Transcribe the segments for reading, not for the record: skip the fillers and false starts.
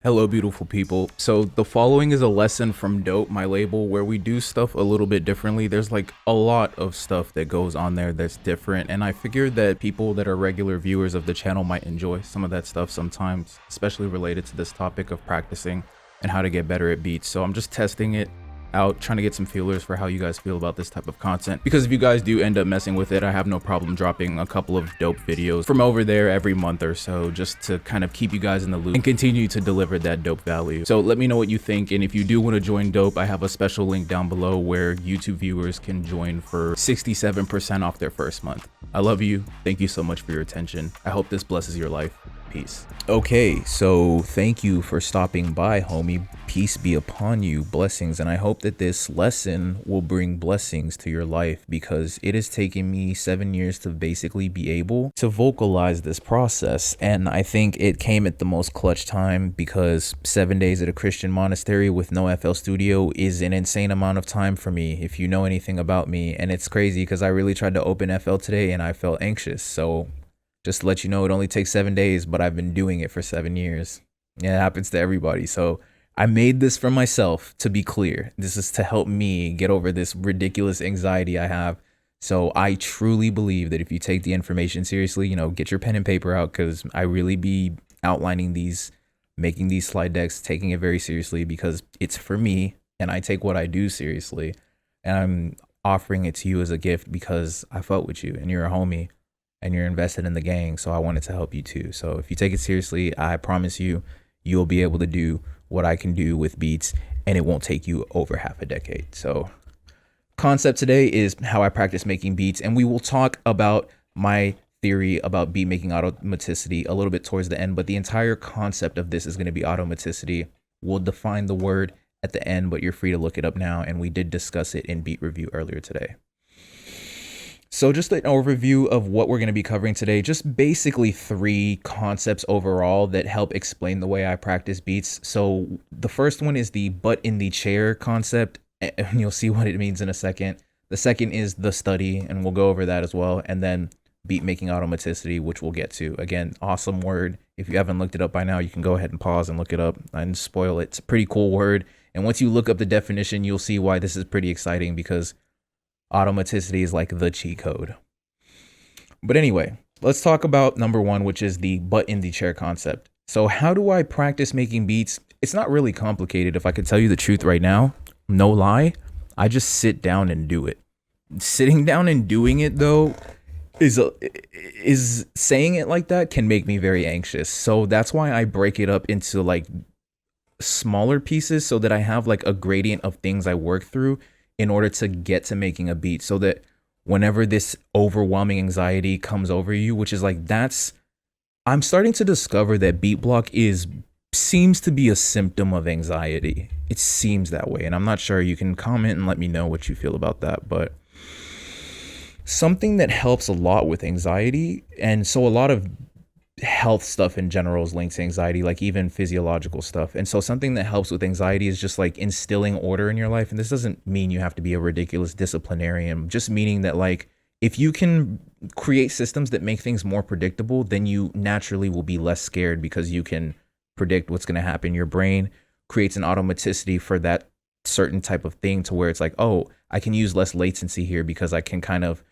Hello, beautiful people. So the following is a lesson from Dope, my label, where we do stuff a little bit differently. There's like a lot of stuff that goes on there that's different, and I figured that people that are regular viewers of the channel might enjoy some of that stuff sometimes, especially related to this topic of practicing and how to get better at beats. So I'm just testing it out, trying to get some feelers for how you guys feel about this type of content, because if you guys do end up messing with it, I have no problem dropping a couple of dope videos from over there every month or so, just to kind of keep you guys in the loop and continue to deliver that dope value. So let me know what you think, and if you do want to join Dope, I have a special link down below where YouTube viewers can join for 67% off their first month. I love you. Thank you so much for your attention. I hope this blesses your life. Peace. Okay, so thank you for stopping by, homie. Peace be upon you, blessings, and I hope that this lesson will bring blessings to your life, because it has taken me 7 years to basically be able to vocalize this process, and I think it came at the most clutch time, because 7 days at a Christian monastery with no FL Studio is an insane amount of time for me, if you know anything about me. And it's crazy because I really tried to open FL today and I felt anxious, so just to let you know, it only takes 7 days, but I've been doing it for 7 years. Yeah, it happens to everybody. So I made this for myself, to be clear. This is to help me get over this ridiculous anxiety I have. So I truly believe that if you take the information seriously, get your pen and paper out, because I really be outlining these, making these slide decks, taking it very seriously, because it's for me and I take what I do seriously. And I'm offering it to you as a gift because I fought with you and you're a homie and you're invested in the gang, so I wanted to help you too. So if you take it seriously, I promise you, you'll be able to do what I can do with beats, and it won't take you over half a decade. So concept today is how I practice making beats, and we will talk about my theory about beat making automaticity a little bit towards the end, but the entire concept of this is going to be automaticity. We'll define the word at the end, but you're free to look it up now, and we did discuss it in beat review earlier today. So just an overview of what we're going to be covering today, just basically 3 concepts overall that help explain the way I practice beats. So the first one is the butt in the chair concept, and you'll see what it means in a second. The second is the study, and we'll go over that as well. And then beat making automaticity, which we'll get to. Again, awesome word. If you haven't looked it up by now, you can go ahead and pause and look it up and spoil it. It's a pretty cool word. And once you look up the definition, you'll see why this is pretty exciting, because automaticity is like the cheat code. But anyway, let's talk about number 1, which is the butt in the chair concept. So how do I practice making beats? It's not really complicated, if I could tell you the truth right now. No lie, I just sit down and do it. Sitting down and doing it, though, is saying it like that can make me very anxious. So that's why I break it up into like smaller pieces, so that I have like a gradient of things I work through in order to get to making a beat, so that whenever this overwhelming anxiety comes over you, which is like, I'm starting to discover that beat block seems to be a symptom of anxiety. It seems that way, and I'm not sure. You can comment and let me know what you feel about that. But something that helps a lot with anxiety, and so a lot of health stuff in general is linked to anxiety, like even physiological stuff. And so something that helps with anxiety is just like instilling order in your life. And this doesn't mean you have to be a ridiculous disciplinarian, just meaning that like, if you can create systems that make things more predictable, then you naturally will be less scared, because you can predict what's going to happen. Your brain creates an automaticity for that certain type of thing, to where it's like, oh, I can use less latency here because I can kind of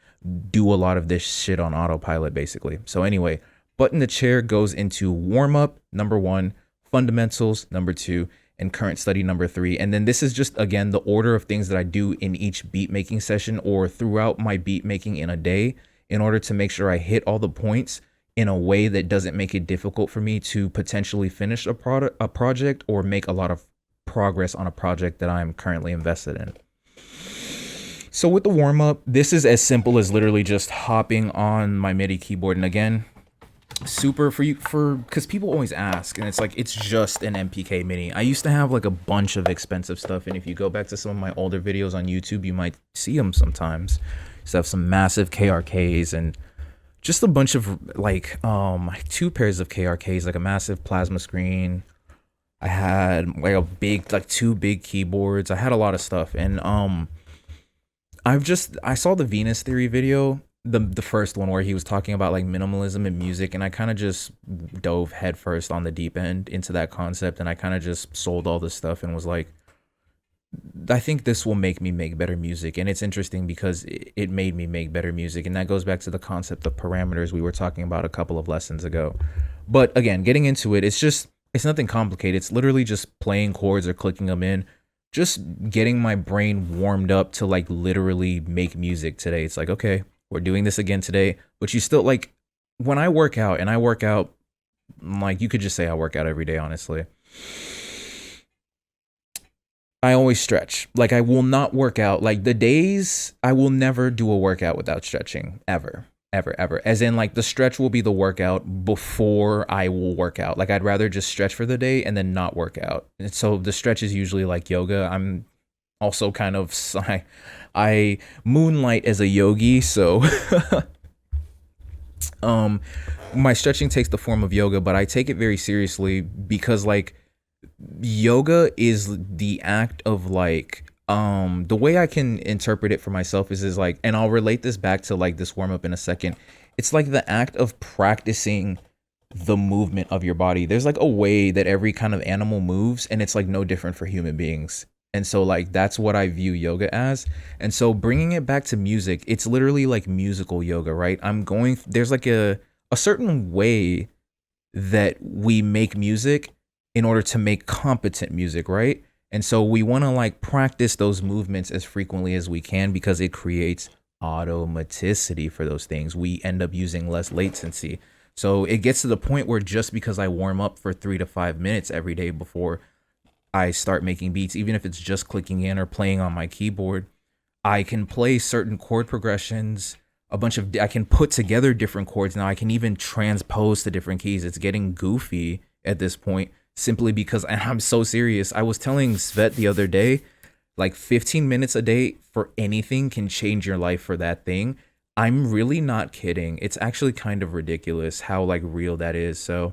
do a lot of this shit on autopilot, basically. So anyway, butt in the chair goes into warm up, number 1, fundamentals, number 2, and current study, number 3. And then this is just, again, the order of things that I do in each beat making session, or throughout my beat making in a day, in order to make sure I hit all the points in a way that doesn't make it difficult for me to potentially finish a project or make a lot of progress on a project that I'm currently invested in. So with the warm up, this is as simple as literally just hopping on my MIDI keyboard. And again, super because people always ask, and it's like, it's just an MPK mini. I used to have like a bunch of expensive stuff, and if you go back to some of my older videos on YouTube, you might see them sometimes. So I have some massive KRKs and just a bunch of like 2 pairs of KRKs, like a massive plasma screen. I had like a big, like 2 big keyboards. I had a lot of stuff, and I saw the Venus Theory video the first one where he was talking about like minimalism in music, and I kind of just dove headfirst on the deep end into that concept, and I kind of just sold all this stuff and was like, I think this will make me make better music. And it's interesting because it made me make better music, and that goes back to the concept of parameters we were talking about a couple of lessons ago. But again, getting into it, it's nothing complicated. It's literally just playing chords or clicking them in, just getting my brain warmed up to like literally make music today. It's like, okay, we're doing this again today, but you still like, when I work out, and I work out, like, you could just say I work out every day, honestly. I always stretch. Like, I will not work out. Like, the days, I will never do a workout without stretching, ever. Ever, ever. As in, like, the stretch will be the workout before I will work out. Like, I'd rather just stretch for the day and then not work out. And so the stretch is usually like yoga. I'm also kind of, I moonlight as a yogi, so um my stretching takes the form of yoga, but I take it very seriously because like yoga is the act of like, the way I can interpret it for myself is like, and I'll relate this back to like this warm up in a second. It's like the act of practicing the movement of your body. There's like a way that every kind of animal moves, and it's like no different for human beings. And so like that's what I view yoga as. And so bringing it back to music, it's literally like musical yoga, right? There's like a certain way that we make music in order to make competent music, right? And so we want to like practice those movements as frequently as we can because it creates automaticity for those things. We end up using less latency. So it gets to the point where just because I warm up for 3 to 5 minutes every day before I start making beats, even if it's just clicking in or playing on my keyboard, I can play certain chord progressions, I can put together different chords now. I can even transpose to different keys. It's getting goofy at this point simply because, and I'm so serious. I was telling Svet the other day, like 15 minutes a day for anything can change your life for that thing. I'm really not kidding. It's actually kind of ridiculous how like real that is. So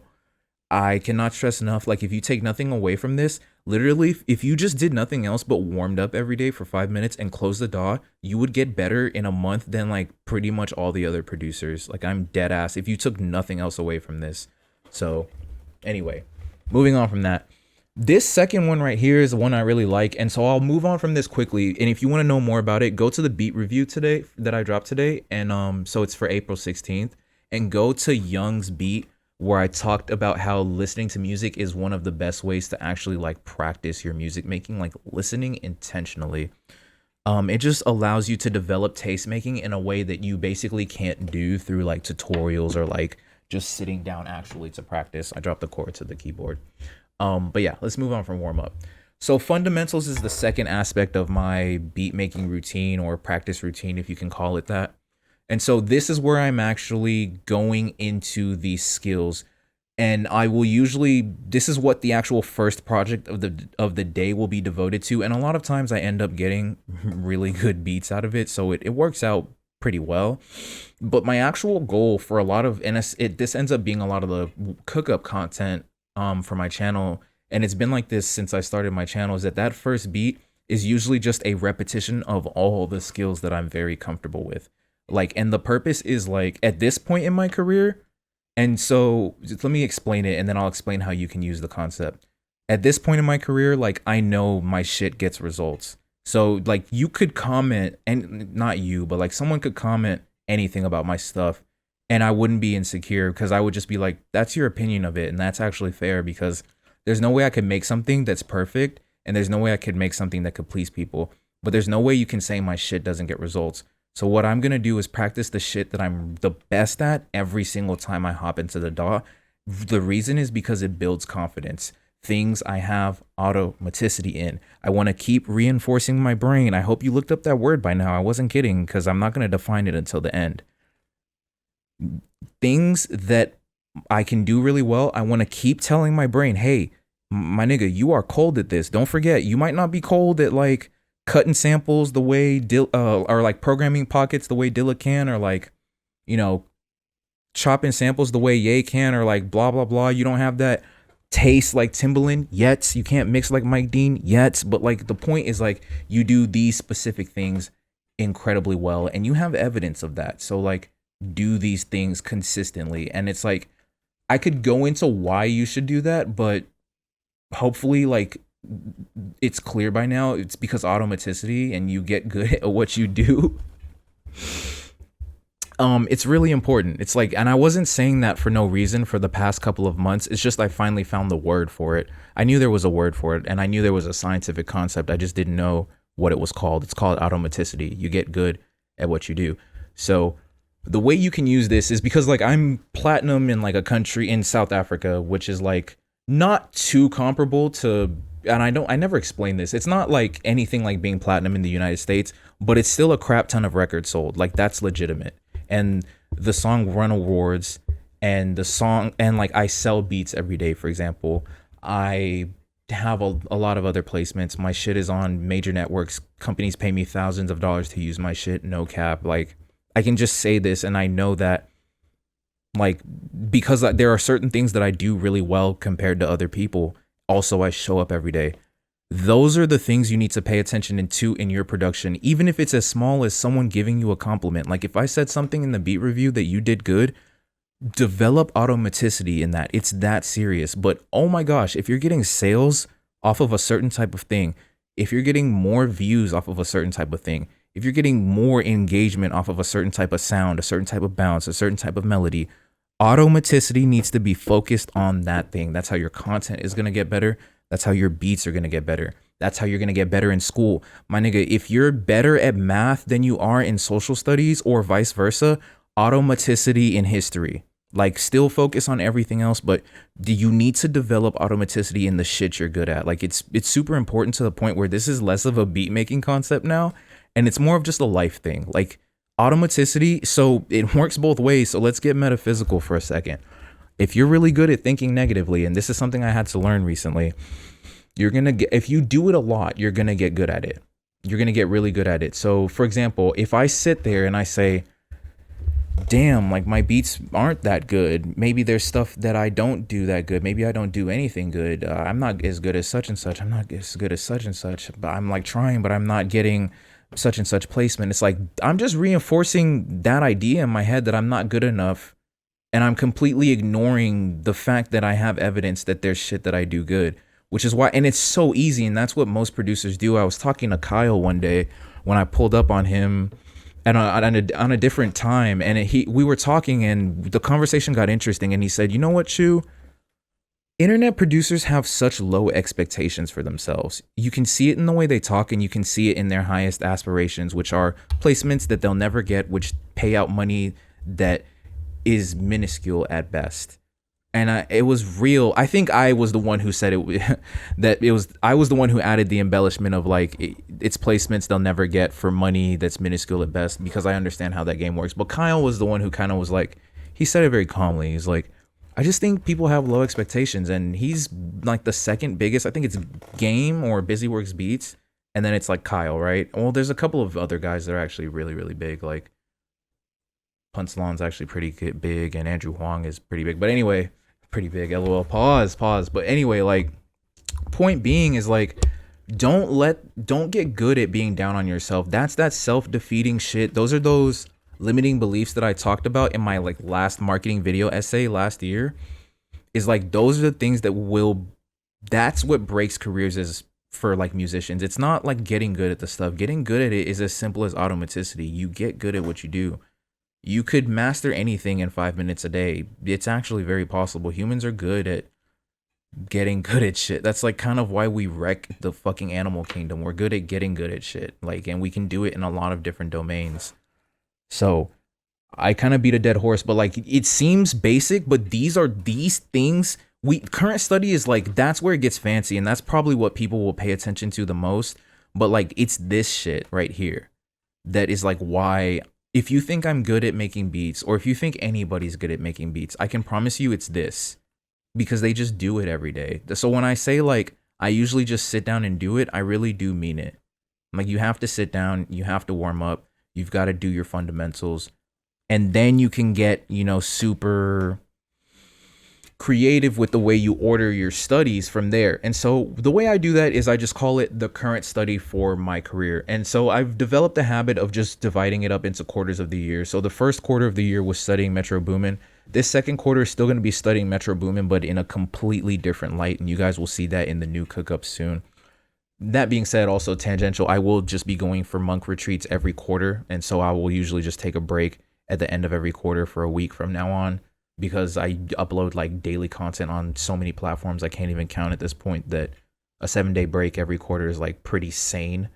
I cannot stress enough, like if you take nothing away from this, literally if you just did nothing else but warmed up every day for 5 minutes and closed the DAW, you would get better in a month than like pretty much all the other producers. Like I'm dead ass if you took nothing else away from this. So anyway, moving on from that. This second one right here is the one I really like, and so I'll move on from this quickly. And if you want to know more about it, go to the beat review today that I dropped today, and so it's for April 16th, and go to Young's beat where I talked about how listening to music is one of the best ways to actually like practice your music making, like listening intentionally. It just allows you to develop taste making in a way that you basically can't do through like tutorials or like just sitting down actually to practice. I dropped the chord to the keyboard. But yeah, let's move on from warm up. So fundamentals is the second aspect of my beat making routine or practice routine, if you can call it that. And so this is where I'm actually going into these skills, and I will usually, this is what the actual first project of the day will be devoted to. And a lot of times I end up getting really good beats out of it. So it works out pretty well. But my actual goal for a lot of, and this ends up being a lot of the cook up content for my channel, and it's been like this since I started my channel, is that first beat is usually just a repetition of all the skills that I'm very comfortable with. Like, and the purpose is like at this point in my career, and so let me explain it and then I'll explain how you can use the concept. At this point in my career, like I know my shit gets results. So like you could comment, and not you, but like someone could comment anything about my stuff and I wouldn't be insecure because I would just be like, that's your opinion of it. And that's actually fair because there's no way I could make something that's perfect, and there's no way I could make something that could please people. But there's no way you can say my shit doesn't get results. So what I'm going to do is practice the shit that I'm the best at every single time I hop into the DAW. The reason is because it builds confidence. Things I have automaticity in. I want to keep reinforcing my brain. I hope you looked up that word by now. I wasn't kidding because I'm not going to define it until the end. Things that I can do really well, I want to keep telling my brain, hey, my nigga, you are cold at this. Don't forget, you might not be cold at like cutting samples the way or like programming pockets the way Dilla can, or like, you know, chopping samples the way Ye can, or like blah blah blah. You don't have that taste like Timbaland yet. You can't mix like Mike Dean yet. But like the point is like you do these specific things incredibly well, and you have evidence of that. So like do these things consistently. And it's like I could go into why you should do that, but hopefully like it's clear by now. It's because automaticity and you get good at what you do. It's really important. It's like, and I wasn't saying that for no reason for the past couple of months. It's just I finally found the word for it. I knew there was a word for it, and I knew there was a scientific concept. I just didn't know what it was called. It's called automaticity. You get good at what you do. So the way you can use this is because like I'm platinum in like a country in South Africa, which is like not too comparable to, and I never explained this. It's not like anything like being platinum in the United States, but it's still a crap ton of records sold. Like that's legitimate. And the song won awards, and the song, and like I sell beats every day, for example. I have a lot of other placements. My shit is on major networks. Companies pay me thousands of dollars to use my shit, no cap. Like I can just say this, and I know that like because there are certain things that I do really well compared to other people. Also, I show up every day. Those are the things you need to pay attention to in your production, even if it's as small as someone giving you a compliment. Like if I said something in the beat review that you did good, develop automaticity in that. It's that serious. But oh my gosh, if you're getting sales off of a certain type of thing, if you're getting more views off of a certain type of thing, if you're getting more engagement off of a certain type of sound, a certain type of bounce, a certain type of melody, automaticity needs to be focused on that thing. That's how your content is going to get better. That's how your beats are going to get better. That's how you're going to get better in school. My nigga, if you're better at math than you are in social studies or vice versa, automaticity in history. Like still focus on everything else, but do you need to develop automaticity in the shit you're good at? Like it's super important to the point where this is less of a beat making concept now, and it's more of just a life thing. Like automaticity, so it works both ways. So let's get metaphysical for a second. If you're really good at thinking negatively, and this is something I had to learn recently, you're gonna get, if you do it a lot, you're gonna get good at it. You're gonna get really good at it. So for example, if I sit there and I say, damn, like my beats aren't that good. Maybe there's stuff that I don't do that good. Maybe I don't do anything good. I'm not as good as such and such. I'm not as good as such and such. But I'm like trying, but I'm not getting such and such placement. It's like I'm just reinforcing that idea in my head that I'm not good enough, and I'm completely ignoring the fact that I have evidence that there's shit that I do good, which is why, and it's so easy, and that's what most producers do. I was talking to Kyle one day when I pulled up on him and on a different time, and we were talking, and the conversation got interesting, and he said, you know what, Chu? Internet producers have such low expectations for themselves. You can see it in the way they talk, and you can see it in their highest aspirations, which are placements that they'll never get, which pay out money that is minuscule at best. And it was real. I think I was the one who said it that it was. I was the one who added the embellishment of like it's placements they'll never get for money that's minuscule at best, because I understand how that game works. But Kyle was the one who kind of was like, he said it very calmly. He's like, I just think people have low expectations, and he's like the second biggest. I think it's Game or Busyworks Beats, and then it's like Kyle, right? Well, there's a couple of other guys that are actually really, really big. Like Punsalon's actually pretty big, and Andrew Huang is pretty big. But anyway, pretty big. LOL. Pause. But anyway, like, point being is like, don't get good at being down on yourself. That's that self-defeating shit. Those are those limiting beliefs that I talked about in my like last marketing video essay last year. Is like those are the things that's what breaks careers is for like musicians. It's not like getting good at the stuff. Getting good at it is as simple as automaticity. You get good at what you do. You could master anything in 5 minutes a day. It's actually very possible. Humans are good at getting good at shit. That's like kind of why we wreck the fucking animal kingdom. We're good at getting good at shit. Like, and we can do it in a lot of different domains. So I kind of beat a dead horse, but like it seems basic, but these things current study is like, that's where it gets fancy, and that's probably what people will pay attention to the most. But like it's this shit right here that is like why, if you think I'm good at making beats, or if you think anybody's good at making beats, I can promise you it's this, because they just do it every day. So when I say like, I usually just sit down and do it, I really do mean it. Like you have to sit down, you have to warm up, you've got to do your fundamentals, and then you can get, super creative with the way you order your studies from there. And so the way I do that is I just call it the current study for my career. And so I've developed a habit of just dividing it up into quarters of the year. So the first quarter of the year was studying Metro Boomin. This second quarter is still going to be studying Metro Boomin, but in a completely different light. And you guys will see that in the new cook-up soon. That being said, also tangential, I will just be going for monk retreats every quarter. And so I will usually just take a break at the end of every quarter for a week from now on, because I upload like daily content on so many platforms I can't even count at this point, that a 7-day break every quarter is like pretty sane.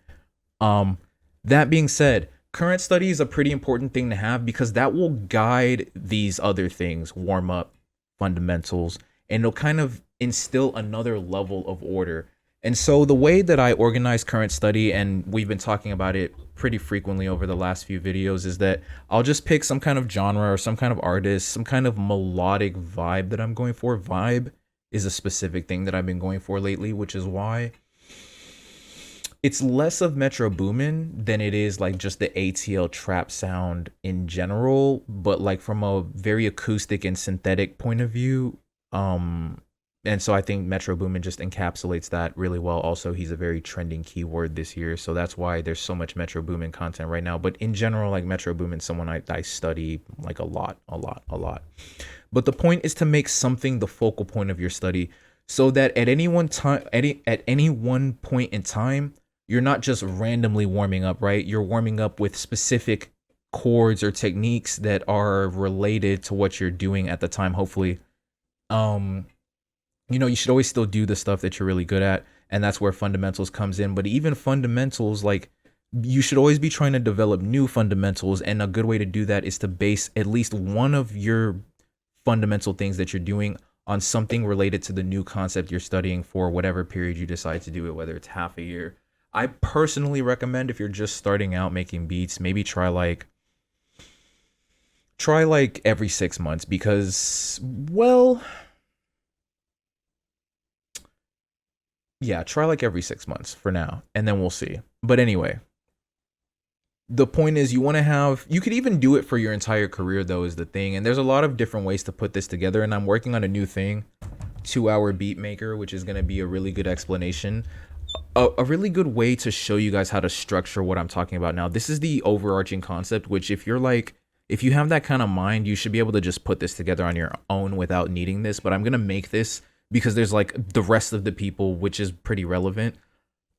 That being said, current study is a pretty important thing to have because that will guide these other things, warm up, fundamentals, and it'll kind of instill another level of order. And so the way that I organize current study, and we've been talking about it pretty frequently over the last few videos, is that I'll just pick some kind of genre or some kind of artist, some kind of melodic vibe that I'm going for. Vibe is a specific thing that I've been going for lately, which is why it's less of Metro Boomin than it is like just the ATL trap sound in general, but like from a very acoustic and synthetic point of view. And so I think Metro Boomin just encapsulates that really well. Also, he's a very trending keyword this year, so that's why there's so much Metro Boomin content right now. But in general, like Metro Boomin, someone I study like a lot. But the point is to make something the focal point of your study, so that at any one point in time, you're not just randomly warming up, right? You're warming up with specific chords or techniques that are related to what you're doing at the time, hopefully. You should always still do the stuff that you're really good at, and that's where fundamentals comes in. But even fundamentals, like, you should always be trying to develop new fundamentals, and a good way to do that is to base at least one of your fundamental things that you're doing on something related to the new concept you're studying for whatever period you decide to do it, whether it's half a year. I personally recommend, if you're just starting out making beats, maybe try like every 6 months, because, well, yeah, try like every 6 months for now, and then we'll see. But anyway, the point is you could even do it for your entire career, though, is the thing. And there's a lot of different ways to put this together, and I'm working on a new thing, 2-hour beat maker, which is going to be a really good explanation, a really good way to show you guys how to structure what I'm talking about now. This is the overarching concept, which if you have that kind of mind, you should be able to just put this together on your own without needing this. But I'm going to make this because there's like the rest of the people, which is pretty relevant,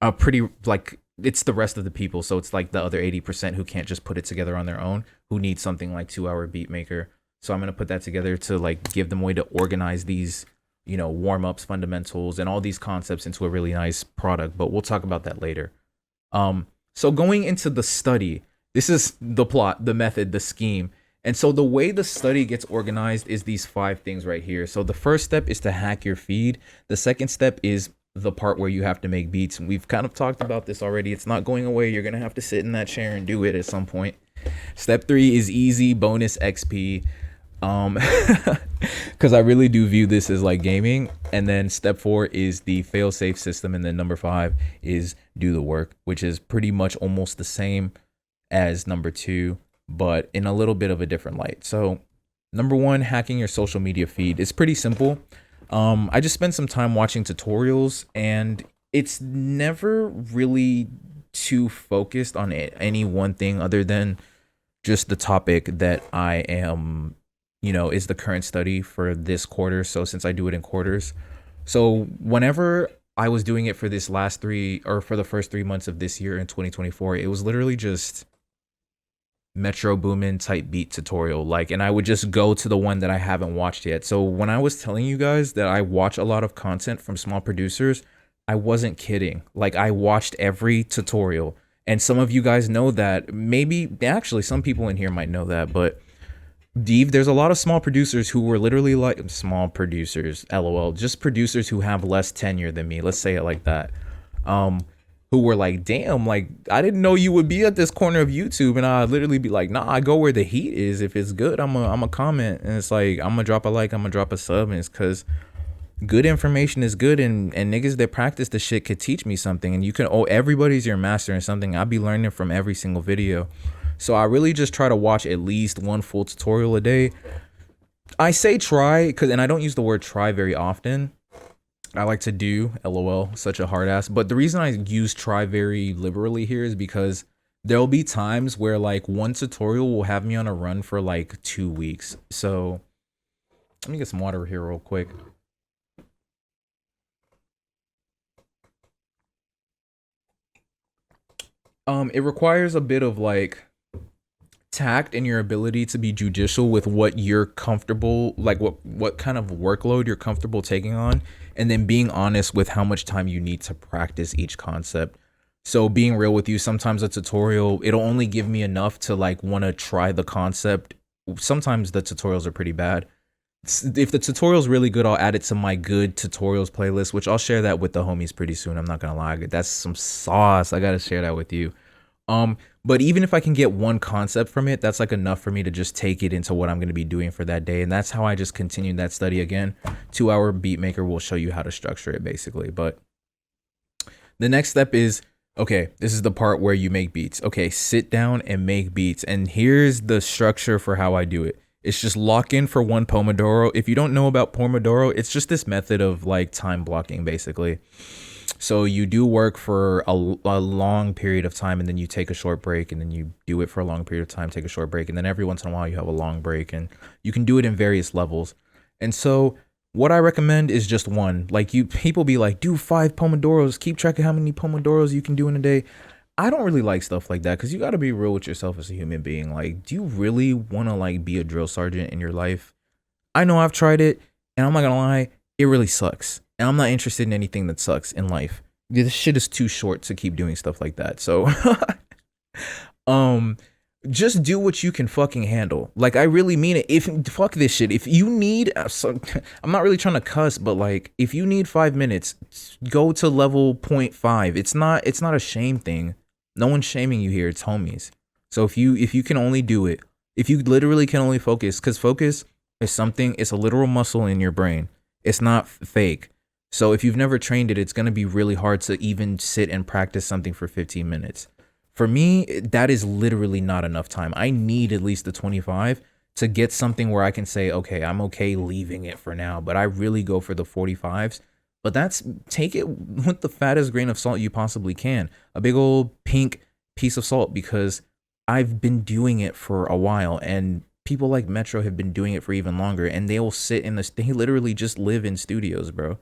it's the rest of the people. So it's like the other 80% who can't just put it together on their own, who need something like 2-hour beat maker. So I'm going to put that together to like give them a way to organize these, warm-ups, fundamentals, and all these concepts into a really nice product. But we'll talk about that later. So going into the study, this is the plot, the method, the scheme. And so the way the study gets organized is these 5 things right here. So the first step is to hack your feed. The second step is the part where you have to make beats. And we've kind of talked about this already. It's not going away. You're going to have to sit in that chair and do it at some point. Step 3 is easy bonus XP. Because I really do view this as like gaming. And then step 4 is the fail-safe system. And then number 5 is do the work, which is pretty much almost the same as number 2, but in a little bit of a different light. So number 1, hacking your social media feed. It's pretty simple. I just spent some time watching tutorials, and it's never really too focused on any one thing other than just the topic that I am, is the current study for this quarter. So since I do it in quarters, so whenever I was doing it for this for the first 3 months of this year in 2024, it was literally just Metro Boomin type beat tutorial, and I would just go to the one that I haven't watched yet. So when I was telling you guys that I watch a lot of content from small producers, I wasn't kidding. Like, I watched every tutorial, and some of you guys know that. Maybe actually some people in here might know that, but there's a lot of small producers who were literally like small producers, LOL, just producers who have less tenure than me. Let's say it like that. Who were like, damn, like, I didn't know you would be at this corner of YouTube. And I'd literally be like, nah, I go where the heat is. If it's good, I'm a comment. And it's like, I'm gonna drop a like, I'm gonna drop a sub. And it's because good information is good. And niggas that practice the shit could teach me something. And everybody's your master in something. I'll be learning from every single video. So I really just try to watch at least one full tutorial a day I say try because, and I don't use the word try very often. I like to do, lol, such a hard ass. But the reason I use try very liberally here is because there'll be times where like one tutorial will have me on a run for like 2 weeks. So let me get some water here real quick. It requires a bit of like tact and your ability to be judicial with what you're comfortable, like what kind of workload you're comfortable taking on, and then being honest with how much time you need to practice each concept. So being real with you, sometimes a tutorial, it'll only give me enough to like want to try the concept. Sometimes the tutorials are pretty bad. If the tutorial's really good, I'll add it to my good tutorials playlist, which I'll share that with the homies pretty soon. I'm not gonna lie, that's some sauce. I gotta share that with you. um, but even if I can get one concept from it, that's like enough for me to just take it into what I'm going to be doing for that day. And that's how I just continued that study again. 2 hour beat maker will show you how to structure it basically. But the next step is, okay, this is the part where you make beats. Okay, sit down and make beats. And here's the structure for how I do it. It's just lock in for one Pomodoro. If you don't know about Pomodoro, it's just this method of like time blocking basically. So you do work for a long period of time, and then you take a short break, and then you do it for a long period of time, take a short break, and then every once in a while you have a long break, and you can do it in various levels. And so what I recommend is just one. Like, you people be like, do 5 Pomodoros, keep track of how many Pomodoros you can do in a day. I don't really like stuff like that because you got to be real with yourself as a human being. Like, do you really want to like be a drill sergeant in your life? I know I've tried it, and I'm not gonna lie, it really sucks. And I'm not interested in anything that sucks in life. This shit is too short to keep doing stuff like that. So, um, just do what you can fucking handle. Like, I really mean it. If fuck this shit. If you need, I'm not really trying to cuss, but like, if you need 5 minutes, go to level 0.5. It's not a shame thing. No one's shaming you here. It's homies. So if you can only do it, if you literally can only focus, because focus is something, it's a literal muscle in your brain. It's not fake. So if you've never trained it, it's going to be really hard to even sit and practice something for 15 minutes. For me, that is literally not enough time. I need at least the 25 to get something where I can say, okay, I'm okay leaving it for now, but I really go for the 45s. But that's, take it with the fattest grain of salt you possibly can. A big old pink piece of salt, because I've been doing it for a while, and people like Metro have been doing it for even longer, and they will sit in this, they literally just live in studios, bro.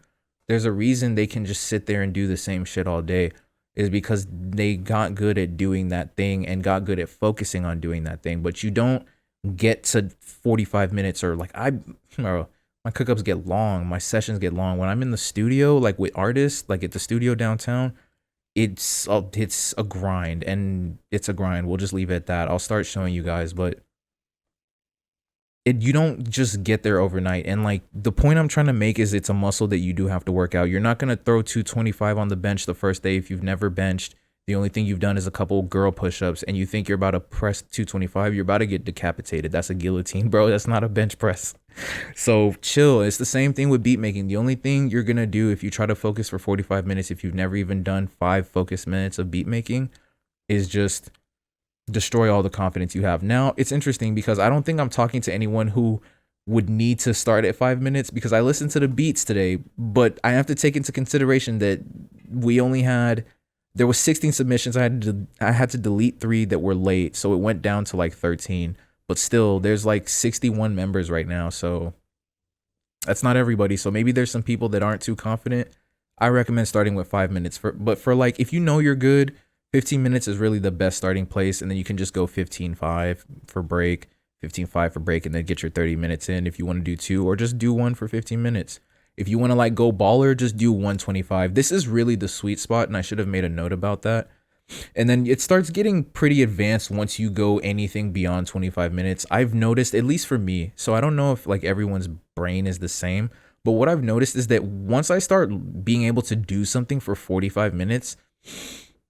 There's a reason they can just sit there and do the same shit all day, is because they got good at doing that thing and got good at focusing on doing that thing. But you don't get to 45 minutes, or like, bro, my cookups get long, my sessions get long. When I'm in the studio, like with artists, like at the studio downtown, it's a grind, and it's a grind. We'll just leave it at that. I'll start showing you guys, but you don't just get there overnight. And like, the point I'm trying to make is, it's a muscle that you do have to work out. You're not going to throw 225 on the bench the first day if you've never benched. The only thing you've done is a couple girl push-ups, and you think you're about to press 225, you're about to get decapitated. That's a guillotine, bro. That's not a bench press. So chill. It's the same thing with beat making. The only thing you're going to do if you try to focus for 45 minutes, if you've never even done 5 focused minutes of beat making, is just destroy all the confidence you have. Now, it's interesting because I don't think I'm talking to anyone who would need to start at 5 minutes, because I listened to the beats today, but I have to take into consideration that there was 16 submissions. I had to delete 3 that were late, so it went down to like 13. But still, there's like 61 members right now, so that's not everybody. So maybe there's some people that aren't too confident. I recommend starting with 5 minutes. But for like, if you know you're good, 15 minutes is really the best starting place, and then you can just go 15-5 for break, 15-5 for break, and then get your 30 minutes in if you want to do 2, or just do 1 for 15 minutes. If you want to like go baller, just do 125. This is really the sweet spot, and I should have made a note about that. And then it starts getting pretty advanced once you go anything beyond 25 minutes. I've noticed, at least for me, so I don't know if like everyone's brain is the same, but what I've noticed is that once I start being able to do something for 45 minutes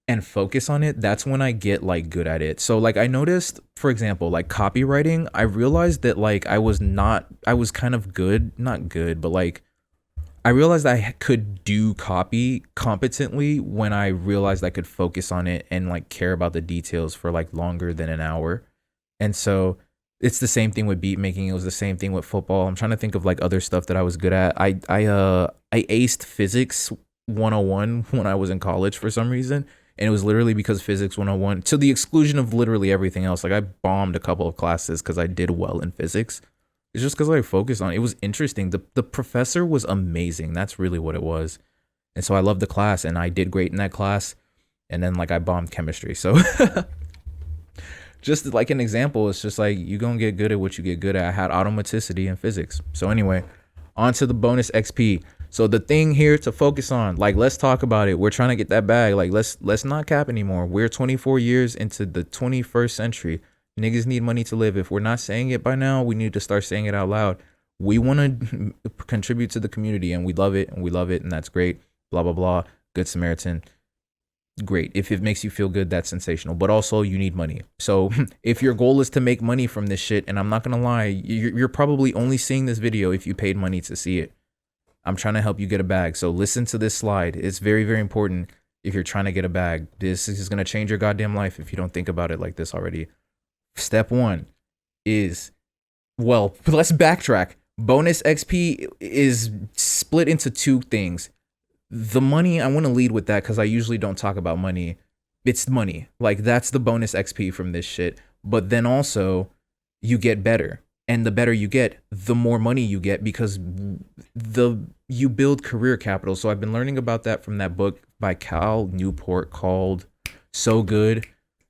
and focus on it, that's when I get like good at it. So like, I noticed, for example, like copywriting, I realized that like I was kind of good, not good, but like I realized I could do copy competently when I realized I could focus on it and like care about the details for like longer than an hour. And so It's the same thing with beat making. It was the same thing with football. I'm trying to think of like other stuff that I was good at. I aced physics 101 when I was in college for some reason. And it was literally because physics 101, to the exclusion of literally everything else. Like I bombed a couple of classes because I did well in physics. It's just because I focused on it. It was interesting. The professor was amazing. That's really what it was. And so I loved the class and I did great in that class. And then like I bombed chemistry. So just like an example, it's just like you gonna get good at what you get good at. I had automaticity in physics. So anyway, on to the bonus XP. So the thing here to focus on, like let's talk about it. We're trying to get that bag. Like let's not cap anymore. We're 24 years into the 21st century. Niggas need money to live. If we're not saying it by now, we need to start saying it out loud. We want to contribute to the community and we love it and that's great. Blah blah blah. Good Samaritan. Great. If it makes you feel good, that's sensational. But also, you need money. So if your goal is to make money from this shit, and I'm not gonna lie, you're probably only seeing this video if you paid money to see it. I'm trying to help you get a bag. So listen to this slide. It's very, very important if you're trying to get a bag. This is gonna change your goddamn life if you don't think about it like this already. Step one is, well, let's backtrack. Bonus XP is split into two things. The money, I want to lead with that because I usually don't talk about money. It's money. Like that's the bonus XP from this shit. But then also you get better. And the better you get, the more money you get because you build career capital. So I've been learning about that from that book by Cal Newport called So Good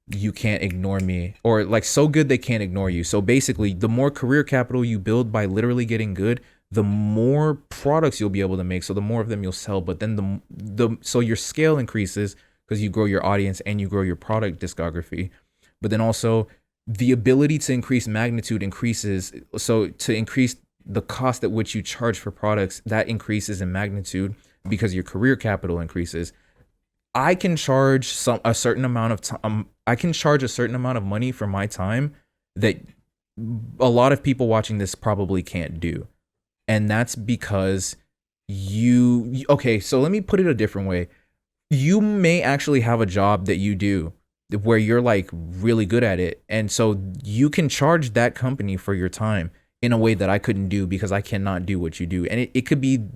You Can't Ignore Me, or like So Good They Can't Ignore You. So basically, the more career capital you build by literally getting good, the more products you'll be able to make. So the more of them you'll sell, but then so your scale increases because you grow your audience and you grow your product discography. But then also the ability to increase magnitude increases. So to increase the cost at which you charge for products, that increases in magnitude because your career capital increases. I can charge a certain amount of time. I can charge a certain amount of money for my time that a lot of people watching this probably can't do. And that's because okay, so let me put it a different way. You may actually have a job that you do where you're like really good at it. And so you can charge that company for your time in a way that I couldn't do because I cannot do what you do. And it could be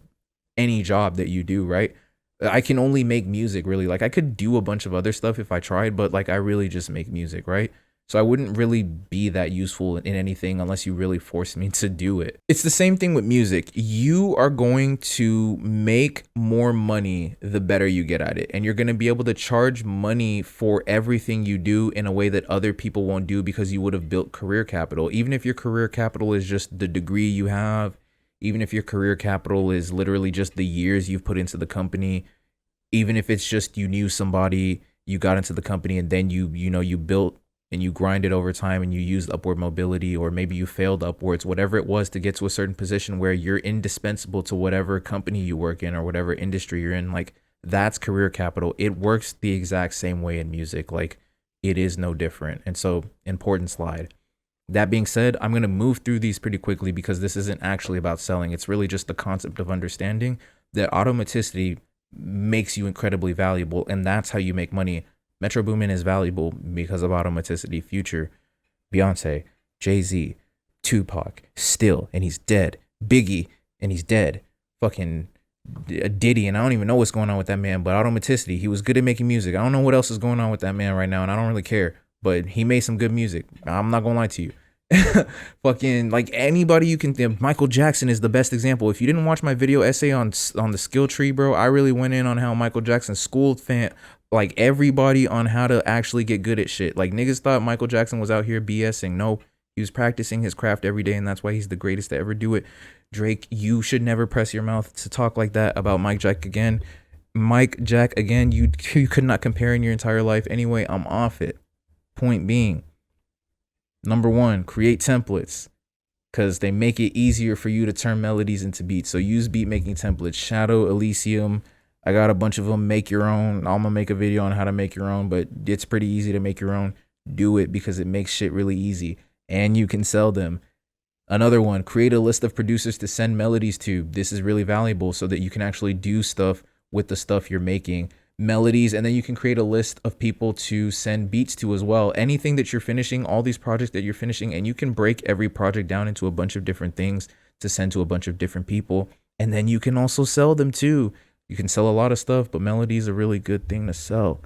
any job that you do, right? I can only make music really. Like I could do a bunch of other stuff if I tried, but like I really just make music, right? So I wouldn't really be that useful in anything unless you really force me to do it. It's the same thing with music. You are going to make more money the better you get at it. And you're going to be able to charge money for everything you do in a way that other people won't do because you would have built career capital. Even if your career capital is just the degree you have, even if your career capital is literally just the years you've put into the company, even if it's just you knew somebody, you got into the company and then you built and you grinded over time and you used upward mobility, or maybe you failed upwards, whatever it was to get to a certain position where you're indispensable to whatever company you work in or whatever industry you're in, like that's career capital. It works the exact same way in music. Like it is no different. And so important slide. That being said, I'm going to move through these pretty quickly because this isn't actually about selling. It's really just the concept of understanding that automaticity makes you incredibly valuable. And that's how you make money. Metro Boomin is valuable because of automaticity. Future, Beyonce, Jay-Z, Tupac, still, and he's dead. Biggie, and he's dead. Fucking Diddy, and I don't even know what's going on with that man, but automaticity, he was good at making music. I don't know what else is going on with that man right now, and I don't really care, but he made some good music. I'm not gonna lie to you. Fucking like anybody you can think. Michael Jackson is the best example. If you didn't watch my video essay on the skill tree, bro, I really went in on how Michael Jackson schooled like everybody on how to actually get good at shit. Like niggas thought Michael Jackson was out here BSing. No, he was practicing his craft every day, and that's why he's the greatest to ever do it. Drake, you should never press your mouth to talk like that about Mike Jack again. You could not compare in your entire life. Anyway, I'm off it. Point being, number one, create templates because they make it easier for you to turn melodies into beats. So use beat making templates. Shadow, Elysium, I got a bunch of them. Make your own. I'm gonna make a video on how to make your own, but it's pretty easy to make your own. Do it because it makes shit really easy and you can sell them. Another one, create a list of producers to send melodies to. This is really valuable so that you can actually do stuff with the stuff you're making. melodies, and then you can create a list of people to send beats to as well. Anything that you're finishing, all these projects that you're finishing, and you can break every project down into a bunch of different things to send to a bunch of different people. And then you can also sell them too. You can sell a lot of stuff, but melody is a really good thing to sell.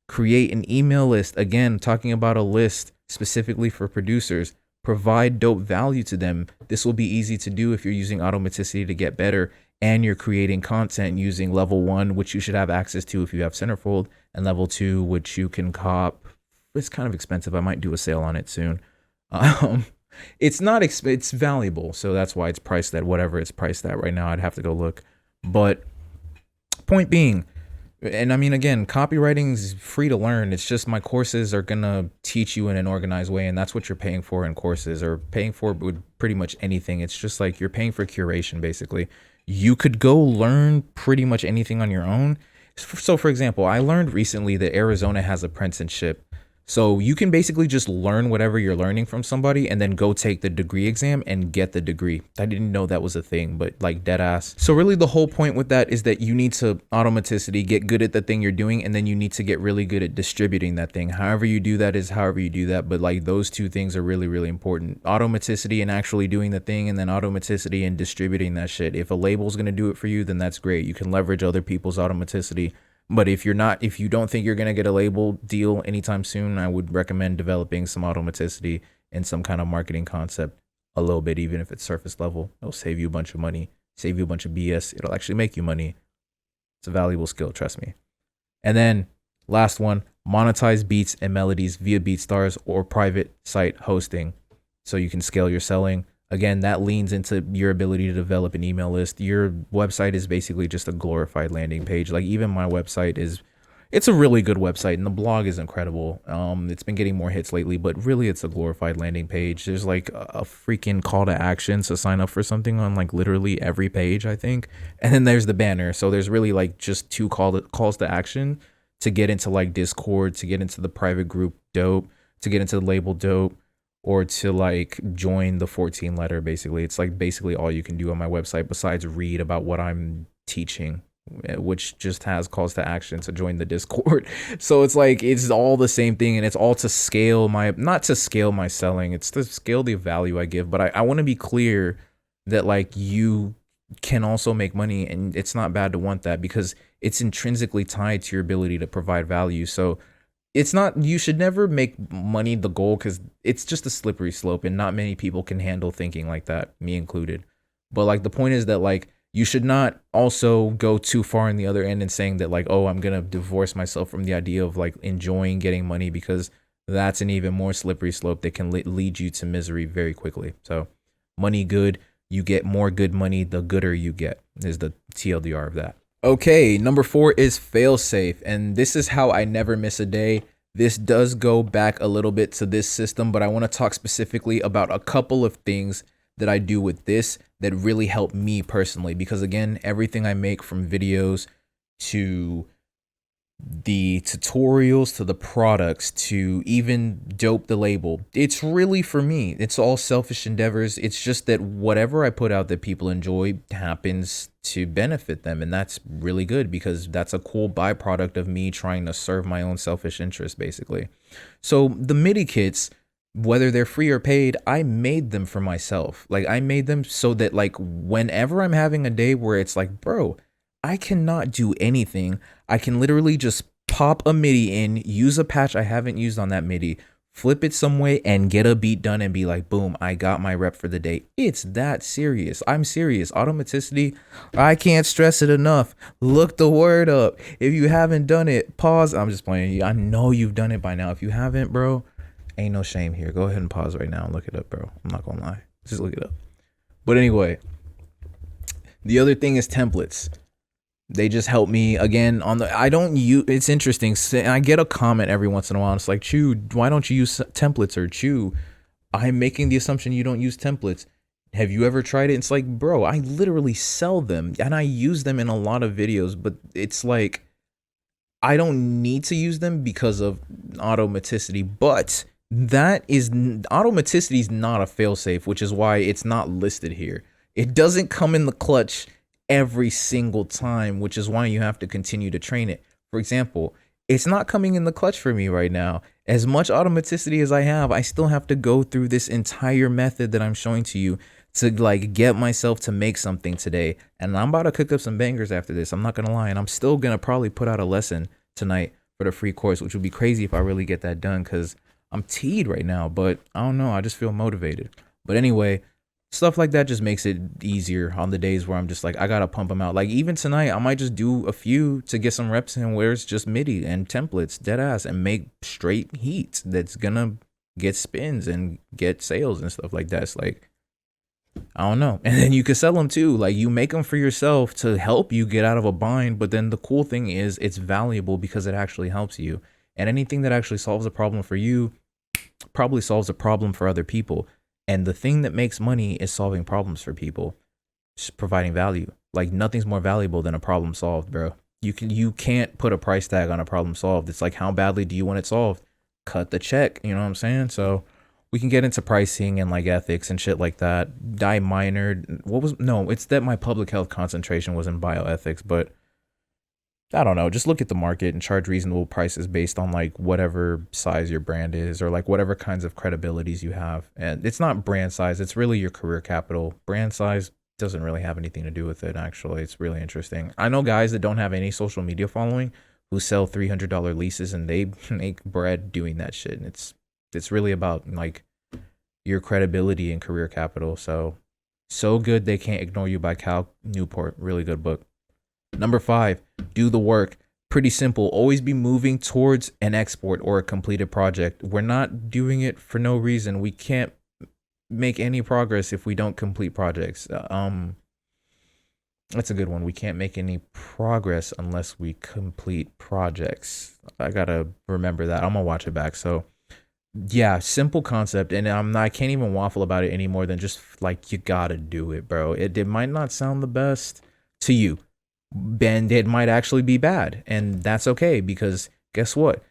Create an email list. Again, talking about a list specifically for producers. Provide dope value to them. This will be easy to do if you're using automaticity to get better and you're creating content using level 1, which you should have access to if you have Centerfold, and level 2, which you can cop. It's kind of expensive. I might do a sale on it soon. It's not it's valuable, so that's why it's priced at whatever it's priced at right now. I'd have to go look. But point being, and I mean, again, copywriting is free to learn. It's just my courses are gonna teach you in an organized way, and that's what you're paying for in courses, or paying for with pretty much anything. It's just like you're paying for curation, basically. You could go learn pretty much anything on your own. So for example, I learned recently that Arizona has apprenticeship. So you can basically just learn whatever you're learning from somebody and then go take the degree exam and get the degree. I didn't know that was a thing, but like dead ass. So really the whole point with that is that you need to automaticity, get good at the thing you're doing, and then you need to get really good at distributing that thing. However you do that is however you do that, but like those two things are really, really important. Automaticity and actually doing the thing, and then automaticity and distributing that shit. If a label's gonna do it for you, then that's great. You can leverage other people's automaticity. But if you don't think you're going to get a label deal anytime soon, I would recommend developing some automaticity and some kind of marketing concept a little bit, even if it's surface level. It'll save you a bunch of money, save you a bunch of BS. It'll actually make you money. It's a valuable skill, trust me. And then last one, monetize beats and melodies via BeatStars or private site hosting so you can scale your selling. Again, that leans into your ability to develop an email list. Your website is basically just a glorified landing page. Like even my website it's a really good website, and the blog is incredible. It's been getting more hits lately, but really it's a glorified landing page. There's like a freaking call to action to sign up for something on like literally every page, I think. And then there's the banner. So there's really like just two calls to action to get into like Discord, to get into the private group dope, to get into the label dope, or to like join the 14 letter. Basically, it's like basically all you can do on my website besides read about what I'm teaching, which just has calls to action to join the Discord. So it's like it's all the same thing, and it's all to scale not to scale my selling, it's to scale the value I give. But I want to be clear that like you can also make money, and it's not bad to want that because it's intrinsically tied to your ability to provide value. So it's not, you should never make money the goal, because it's just a slippery slope, and not many people can handle thinking like that, me included. But like the point is that like you should not also go too far in the other end and saying that like, oh, I'm gonna divorce myself from the idea of like enjoying getting money, because that's an even more slippery slope that can lead you to misery very quickly. So money good, you get more good money the gooder you get, is the TLDR of that. Okay, number 4 is fail safe, and this is how I never miss a day. This does go back a little bit to this system, but I want to talk specifically about a couple of things that I do with this that really help me personally, because again, everything I make, from videos to the tutorials to the products to even dope the label, it's really for me. It's all selfish endeavors. It's just that whatever I put out that people enjoy happens to benefit them, and that's really good, because that's a cool byproduct of me trying to serve my own selfish interest, basically. So the MIDI kits, whether they're free or paid, I made them for myself. Like I made them so that like whenever I'm having a day where it's like, bro, I cannot do anything, I can literally just pop a MIDI in, use a patch I haven't used on that MIDI, flip it some way, and get a beat done and be like, boom, I got my rep for the day. It's that serious. I'm serious. Automaticity, I can't stress it enough. Look the word up. If you haven't done it, pause. I'm just playing. I know you've done it by now. If you haven't, bro, ain't no shame here. Go ahead and pause right now and look it up, bro. I'm not gonna lie. Just look it up. But anyway, the other thing is templates. They just help me again on the, I don't use, it's interesting. I get a comment every once in a while. It's like, Chew, why don't you use templates? Or Chew, I'm making the assumption you don't use templates. Have you ever tried it? It's like, bro, I literally sell them and I use them in a lot of videos, but it's like, I don't need to use them because of automaticity, but automaticity is not a failsafe, which is why it's not listed here. It doesn't come in the clutch every single time, which is why you have to continue to train it. For example, it's not coming in the clutch for me right now. As much automaticity as I have, I still have to go through this entire method that I'm showing to you to like get myself to make something today. And I'm about to cook up some bangers after this. I'm not gonna lie. And I'm still gonna probably put out a lesson tonight for the free course, which would be crazy if I really get that done because I'm teed right now. But I don't know. I just feel motivated. But anyway, stuff like that just makes it easier on the days where I'm just like, I gotta pump them out. Like even tonight, I might just do a few to get some reps in where it's just MIDI and templates, dead ass, and make straight heat that's gonna get spins and get sales and stuff like that. It's like, I don't know. And then you can sell them too. Like you make them for yourself to help you get out of a bind. But then the cool thing is it's valuable because it actually helps you. And anything that actually solves a problem for you probably solves a problem for other people. And the thing that makes money is solving problems for people, just providing value. Like nothing's more valuable than a problem solved, bro. You can't put a price tag on a problem solved. It's like, how badly do you want it solved? Cut the check. You know what I'm saying? So we can get into pricing and like ethics and shit like that. I minored. It's that my public health concentration was in bioethics, but I don't know. Just look at the market and charge reasonable prices based on like whatever size your brand is or like whatever kinds of credibilities you have. And it's not brand size, it's really your career capital. Brand size doesn't really have anything to do with it, actually. It's really interesting. I know guys that don't have any social media following who sell $300 leases and they make bread doing that shit. And it's really about like your credibility and career capital. So good they can't ignore you by Cal Newport. Really good book. Number 5, do the work. Pretty simple. Always be moving towards an export or a completed project. We're not doing it for no reason. We can't make any progress if we don't complete projects. That's a good one. We can't make any progress unless we complete projects. I gotta remember that. I'm gonna watch it back. So yeah, simple concept, and I can't even waffle about it any more than just like you gotta do it, bro. It might not sound the best to you, and it might actually be bad, and that's okay because guess what?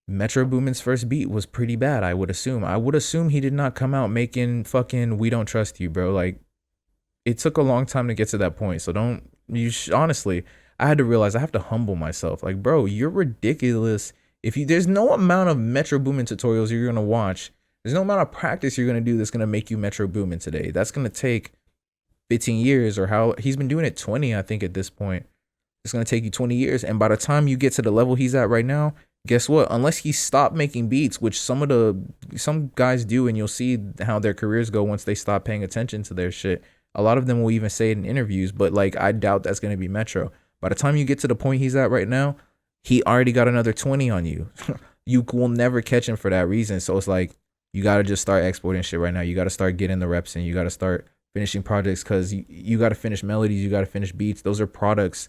Metro Boomin's first beat was pretty bad. I would assume he did not come out making fucking "We Don't Trust You," bro. Like it took a long time to get to that point. So honestly, I had to realize I have to humble myself. Like, bro, you're ridiculous. There's no amount of Metro Boomin tutorials you're gonna watch. There's no amount of practice you're gonna do that's gonna make you Metro Boomin today. That's gonna take 15 years or how he's been doing it 20, I think at this point. It's going to take you 20 years. And by the time you get to the level he's at right now, guess what? Unless he stopped making beats, which some guys do, and you'll see how their careers go once they stop paying attention to their shit. A lot of them will even say it in interviews, but like I doubt that's going to be Metro. By the time you get to the point he's at right now, he already got another 20 on you. You will never catch him for that reason. So it's like you got to just start exporting shit right now. You got to start getting the reps in. You got to start finishing projects because you got to finish melodies. You got to finish beats. Those are products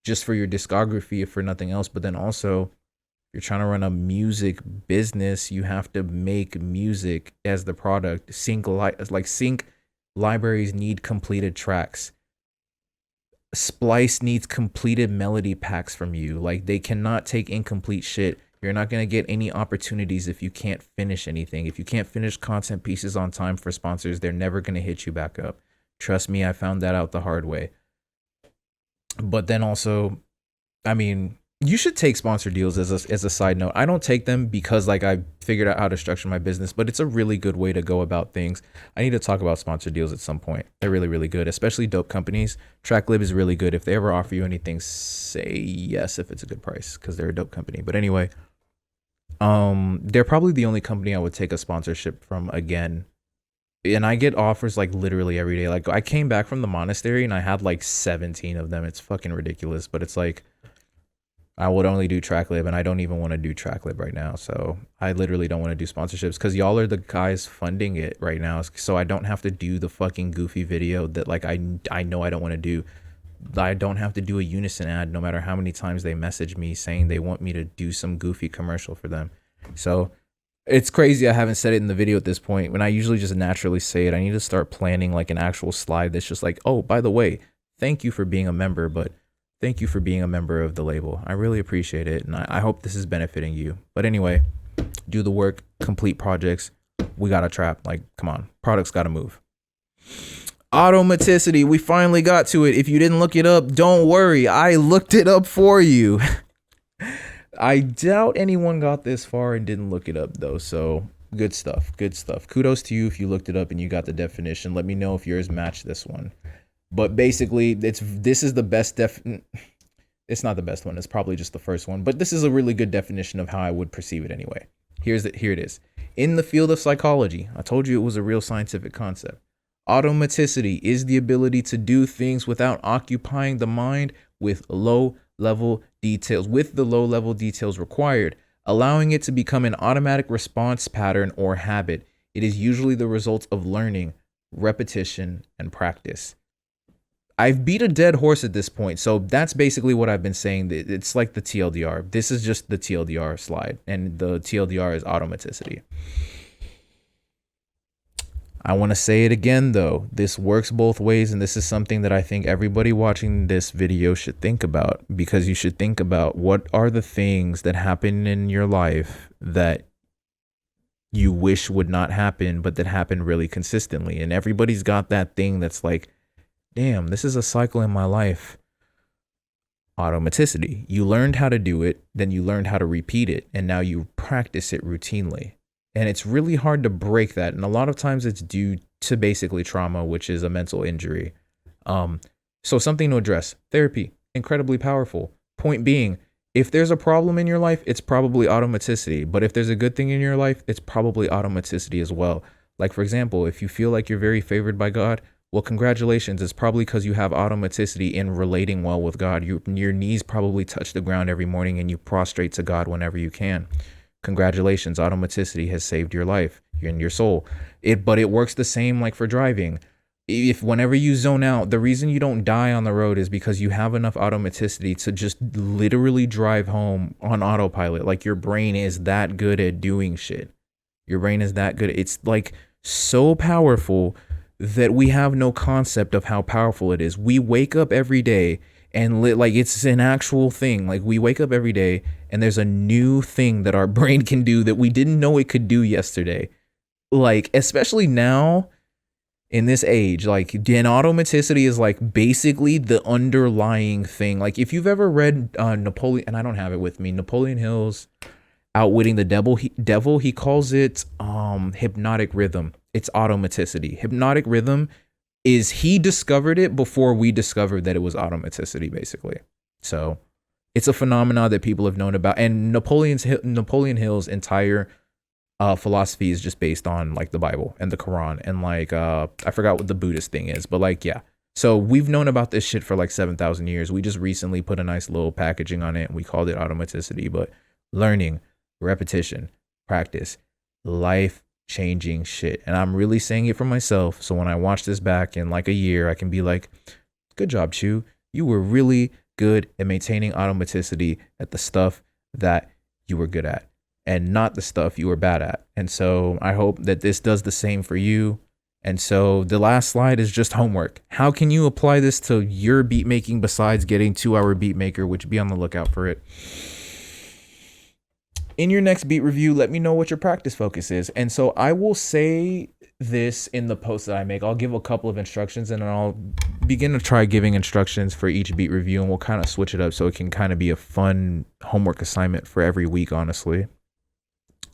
just for your discography, if for nothing else. But then also, you're trying to run a music business. You have to make music as the product. Sync libraries need completed tracks. Splice needs completed melody packs from you. Like they cannot take incomplete shit. You're not going to get any opportunities if you can't finish anything. If you can't finish content pieces on time for sponsors, they're never going to hit you back up. Trust me, I found that out the hard way. But then also, I mean, you should take sponsor deals as a side note. I don't take them because like I figured out how to structure my business, but it's a really good way to go about things. I need to talk about sponsor deals at some point. They're really, really good, especially dope companies. TrackLib is really good. If they ever offer you anything, say yes if it's a good price because they're a dope company. But anyway, they're probably the only company I would take a sponsorship from again. And I get offers like literally every day. Like I came back from the monastery and I had like 17 of them. It's fucking ridiculous, but it's like I would only do TrackLib and I don't even want to do TrackLib right now. So I literally don't want to do sponsorships because y'all are the guys funding it right now. So I don't have to do the fucking goofy video that like I know I don't want to do. I don't have to do a Unison ad no matter how many times they message me saying they want me to do some goofy commercial for them. So it's crazy I haven't said it in the video at this point when I usually just naturally say it. I need to start planning like an actual slide that's just like, oh, by the way, thank you for being a member, but thank you for being a member of the label. I really appreciate it, and I hope this is benefiting you. But anyway, do the work, complete projects. We got a trap. Like, come on, products got to move. Automaticity, we finally got to it. If you didn't look it up, don't worry. I looked it up for you. I doubt anyone got this far and didn't look it up though. So good stuff. Good stuff. Kudos to you if you looked it up and you got the definition. Let me know if yours matched this one. But basically, this is the best it's not the best one. It's probably just the first one, but this is a really good definition of how I would perceive it anyway. Here it is. In the field of psychology, I told you it was a real scientific concept. Automaticity is the ability to do things without occupying the mind with low level details, with the low level details required, allowing it to become an automatic response pattern or habit. It is usually the result of learning, repetition, and practice. I've beat a dead horse at this point, so that's basically what I've been saying. It's like the TLDR. This is just the TLDR slide, and the TLDR is automaticity. I want to say it again, though. This works both ways, and this is something that I think everybody watching this video should think about, because you should think about what are the things that happen in your life that you wish would not happen, but that happen really consistently. And everybody's got that thing that's like, damn, this is a cycle in my life. Automaticity. You learned how to do it, then you learned how to repeat it, and now you practice it routinely. And it's really hard to break that. And a lot of times it's due to basically trauma, which is a mental injury. So something to address. Therapy, incredibly powerful. Point being, if there's a problem in your life, it's probably automaticity. But if there's a good thing in your life, it's probably automaticity as well. Like, for example, if you feel like you're very favored by God, well, congratulations. It's probably because you have automaticity in relating well with God. Your knees probably touch the ground every morning and you prostrate to God whenever you can. Congratulations, automaticity has saved your life and your soul. But it works the same like for driving. If whenever you zone out, the reason you don't die on the road is because you have enough automaticity to just literally drive home on autopilot. Like your brain is that good at doing shit. Your brain is that good. It's like so powerful that we have no concept of how powerful it is. We wake up every day and like it's an actual thing. Like we wake up every day and there's a new thing that our brain can do that we didn't know it could do yesterday. Like, especially now in this age, like automaticity is like basically the underlying thing. Like if you've ever read Napoleon, and I don't have it with me, Napoleon Hill's Outwitting the Devil, he calls it hypnotic rhythm. It's automaticity. Hypnotic rhythm is he discovered it before we discovered that it was automaticity, basically. So it's a phenomenon that people have known about. And Napoleon Hill's entire philosophy is just based on like the Bible and the Quran and like I forgot what the Buddhist thing is, but like yeah. So we've known about this shit for like 7,000 years. We just recently put a nice little packaging on it and we called it automaticity. But learning, repetition, practice, life changing shit. And I'm really saying it for myself. So when I watch this back in like a year, I can be like, good job, Chew. You were really good at maintaining automaticity at the stuff that you were good at and not the stuff you were bad at. And so I hope that this does the same for you. And so the last slide is just homework. How can you apply this to your beat making besides getting 2-hour beat maker, which be on the lookout for it. In your next beat review, let me know what your practice focus is. And so I will say this in the post that I make. I'll give a couple of instructions and then I'll begin to try giving instructions for each beat review, and we'll kind of switch it up so it can kind of be a fun homework assignment for every week, honestly.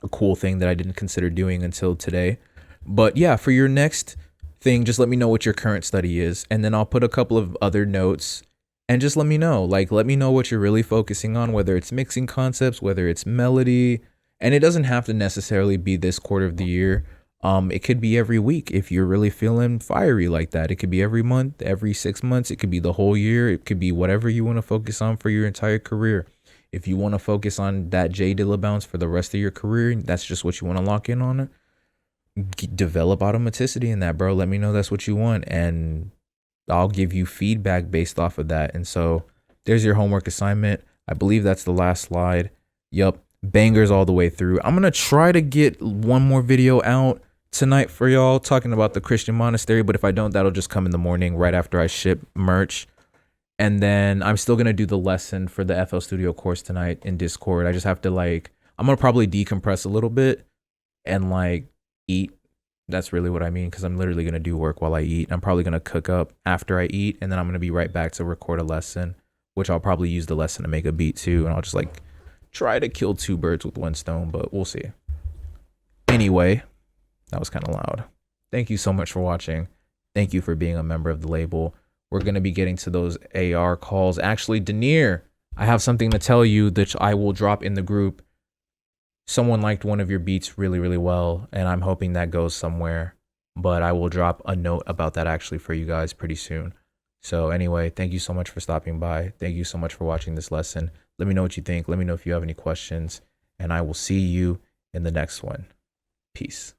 A cool thing that I didn't consider doing until today. But yeah, for your next thing, just let me know what your current study is, and then I'll put a couple of other notes. And just let me know, let me know what you're really focusing on, whether it's mixing concepts, whether it's melody. And it doesn't have to necessarily be this quarter of the year. It could be every week if you're really feeling fiery like that. It could be every month, every 6 months. It could be the whole year. It could be whatever you want to focus on for your entire career. If you want to focus on that J Dilla bounce for the rest of your career, that's just what you want to lock in on it. Develop automaticity in that, bro. Let me know that's what you want. And I'll give you feedback based off of that. And so there's your homework assignment. I believe that's the last slide. Yup. Bangers all the way through. I'm going to try to get one more video out tonight for y'all talking about the Christian monastery. But if I don't, that'll just come in the morning right after I ship merch. And then I'm still going to do the lesson for the FL Studio course tonight in Discord. I just have to I'm going to probably decompress a little bit and eat. That's really what I mean, because I'm literally going to do work while I eat. I'm probably going to cook up after I eat, and then I'm going to be right back to record a lesson, which I'll probably use the lesson to make a beat too. And I'll just try to kill two birds with one stone, but we'll see. Anyway, that was kind of loud. Thank you so much for watching. Thank you for being a member of the label. We're going to be getting to those AR calls. Actually, Denier, I have something to tell you that I will drop in the group. Someone liked one of your beats really, really well, and I'm hoping that goes somewhere. But I will drop a note about that actually for you guys pretty soon. So anyway, thank you so much for stopping by. Thank you so much for watching this lesson. Let me know what you think. Let me know if you have any questions, and I will see you in the next one. Peace.